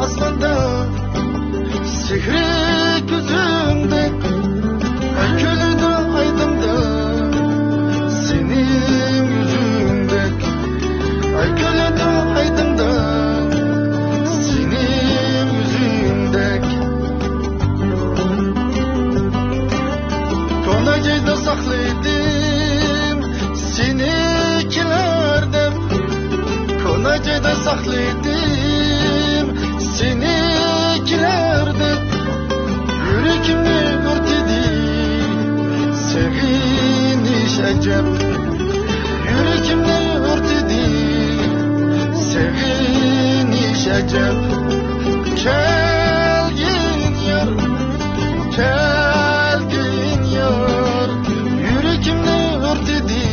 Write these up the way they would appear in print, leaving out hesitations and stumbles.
aslında sihri gözümde öykülüdü aydındı senin yüzünde öykülüdü aydındı senin yüzünde konacayda saklıydım seni kilerde konacayda saklıydım seninkilerdi yüreğimi örtedi seviniş acep yüreğimi örtedi seviniş acep kelgin yar yüreğimi örtedi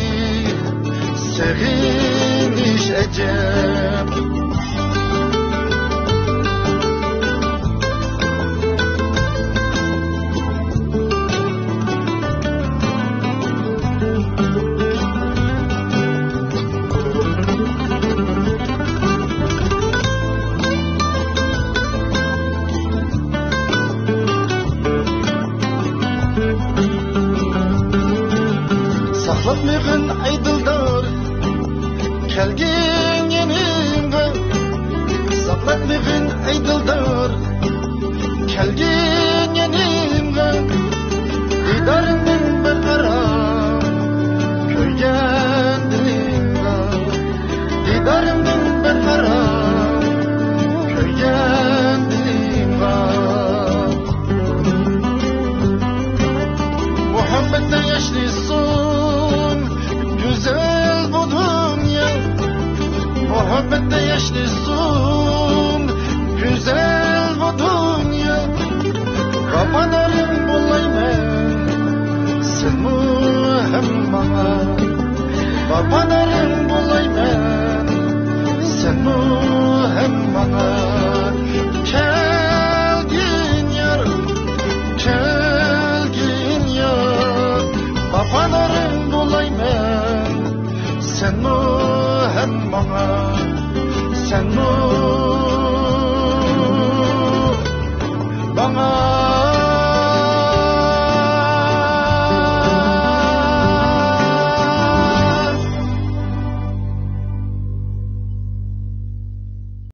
seviniş acep. Saklatmığın aydıldır kelgin yenimde saklatmığın aydıldır kelgin yenimde didarımın bir ara köygen dilimde didarımın bir ara köygen dilimde muhabbette yaşlısın güzel bu dünya muhabbette yaşlısın güzel bu dünya kapanarım bulayım sen mühim bana kapanarım